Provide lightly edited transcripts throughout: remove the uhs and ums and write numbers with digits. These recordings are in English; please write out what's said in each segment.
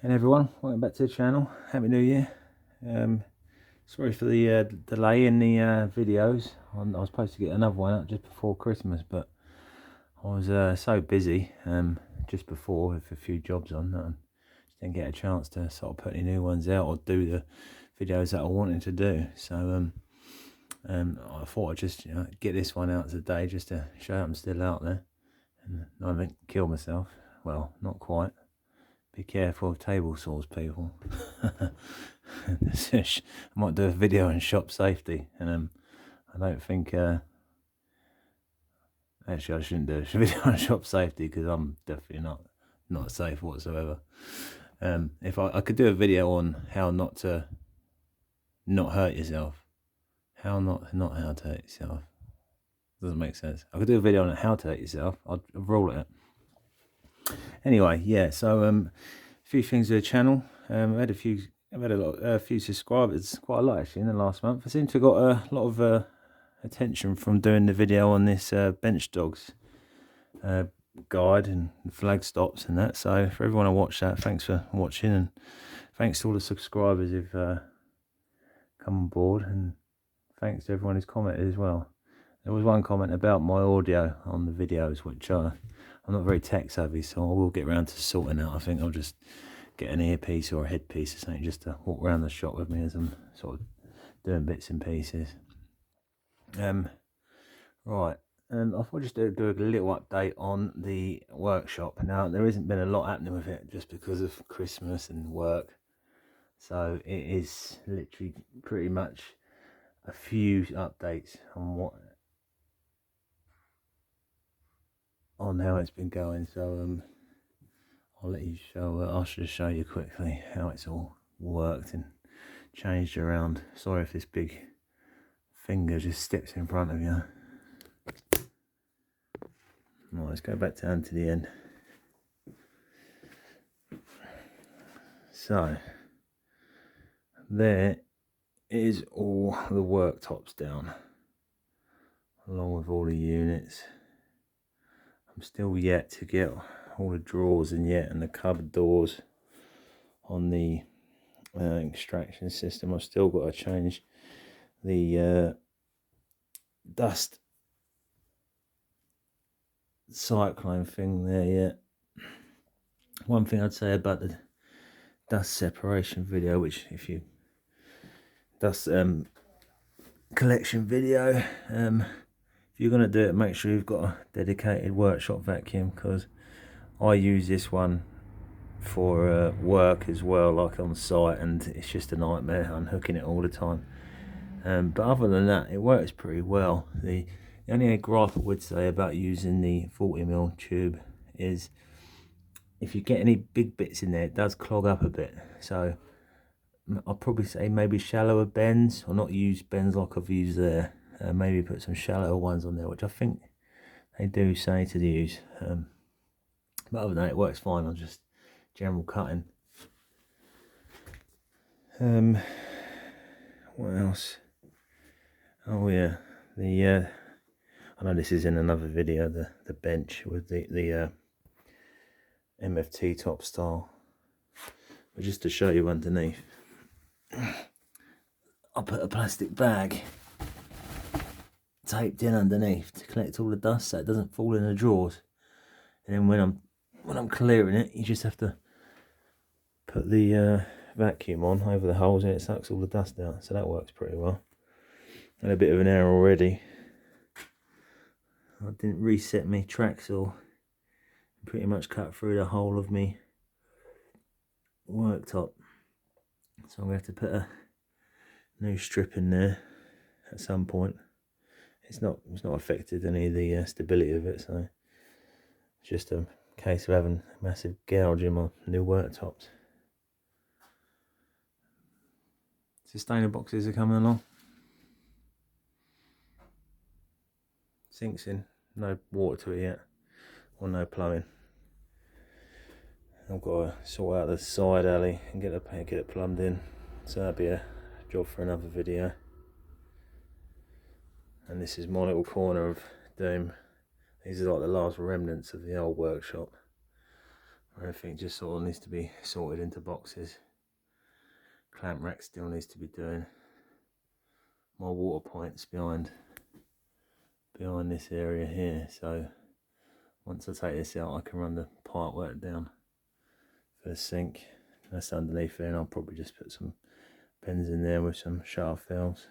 And everyone, welcome back to the channel. Happy New Year. Sorry for the delay in the videos. I was supposed to get another one out just before Christmas, but I was so busy just before with a few jobs on that I just didn't get a chance to sort of put any new ones out or do the videos that I wanted to do. So I thought I'd just get this one out today just to show I'm still out there and I haven't killed myself. Well, not quite. Be careful of table saws, people. I might do a video on shop safety, and I don't think. Actually, I shouldn't do a video on shop safety because I'm definitely not safe whatsoever. If I could do a video on how not to not hurt yourself, how not how to hurt yourself. Doesn't make sense. I could do a video on how to hurt yourself. I'd rule it. Anyway, yeah. So a few things to the channel. I've had a few subscribers, quite a lot actually in the last month. I seem to have got a lot of attention from doing the video on this bench dogs guide and flag stops and that. So for everyone who watched that, thanks for watching, and thanks to all the subscribers who've come on board, and thanks to everyone who's commented as well. There was one comment about my audio on the videos, which I'm not very tech savvy, so I will get around to sorting out. I think I'll just get an earpiece or a headpiece or something just to walk around the shop with me as I'm sort of doing bits and pieces. Right, I thought I'd just do a little update on the workshop. Now, there hasn't been a lot happening with it just because of Christmas and work, so it is literally pretty much a few updates on how it's been going. So I'll just show you quickly how it's all worked and changed around. Sorry if this big finger just steps in front of you. Right, let's go back down to the end. So there is all the worktops down, along with all the units. I'm still yet to get all the drawers and the cupboard doors on the extraction system. I've still got to change the dust cyclone thing there yet. One thing I'd say about the dust separation video, which if you dust collection video, if you're going to do it, make sure you've got a dedicated workshop vacuum, because I use this one for work as well, like on site, and it's just a nightmare unhooking it all the time. But other than that, it works pretty well. The only gripe I would say about using the 40mm tube is if you get any big bits in there, it does clog up a bit. So I'll probably say maybe shallower bends, or not use bends like I've used there. Maybe put some shallower ones on there, which I think they do say to use. But other than that, it works fine on just general cutting. What else? Oh yeah, I know this is in another video, the bench with the MFT top style, but just to show you underneath, I put a plastic bag taped in underneath to collect all the dust so it doesn't fall in the drawers. And then when I'm clearing it, you just have to put the vacuum on over the holes and it sucks all the dust out. So that works pretty well. Had a bit of an error already. I didn't reset my track saw. Pretty much cut through the whole of me worktop. So I'm going to have to put a new strip in there at some point. It's not affected any of the stability of it, so it's just a case of having a massive gouge in my new worktops. Sustainer boxes are coming along. Sinks in, no water to it yet, or no plumbing. I've got to sort out the side alley and get it plumbed in, so that'll be a job for another video. And this is my little corner of doom. These are like the last remnants of the old workshop. Everything just sort of needs to be sorted into boxes. Clamp rack still needs to be doing. My water points behind this area here, so once I take this out I can run the pipe work down for the sink. That's underneath there, and I'll probably just put some pens in there with some shaft valves.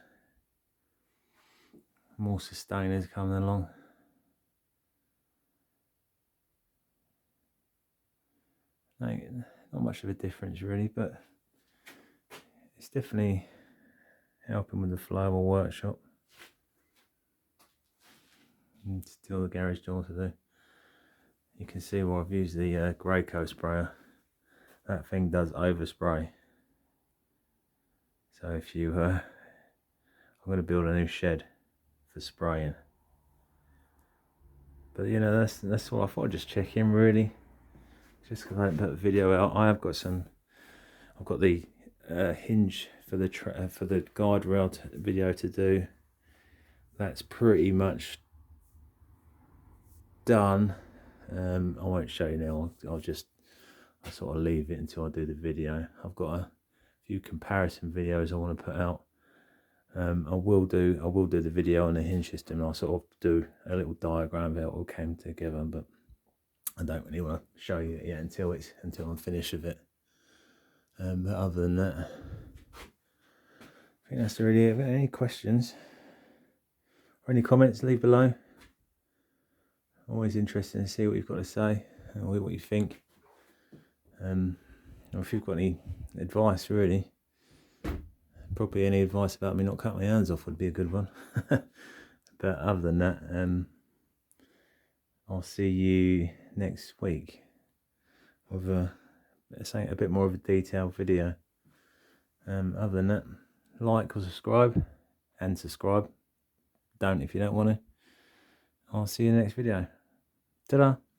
More sustainers coming along. Not much of a difference really, but it's definitely helping with the flow of a workshop. And still the garage door to do. You can see where I've used the Graco sprayer. That thing does overspray. So if you, I'm going to build a new shed for spraying. But you know, that's what I thought. I'd just check in really. Just because I haven't put a video out, I've got the hinge for the guide rail video to do. That's pretty much done. I won't show you now. I'll sort of leave it until I do the video. I've got a few comparison videos I want to put out. I will do the video on the hinge system. I'll sort of do a little diagram of how it all came together, but I don't really want to show you it yet until I'm finished with it. But other than that, I think that's really it. Any questions or any comments, leave below. Always interested to see what you've got to say and what you think. Or if you've got any advice, really. Probably any advice about me not cutting my hands off would be a good one. But other than that, I'll see you next week with a bit more of a detailed video. Other than that, like or subscribe, and subscribe. Don't if you don't want to. I'll see you in the next video. Ta-da!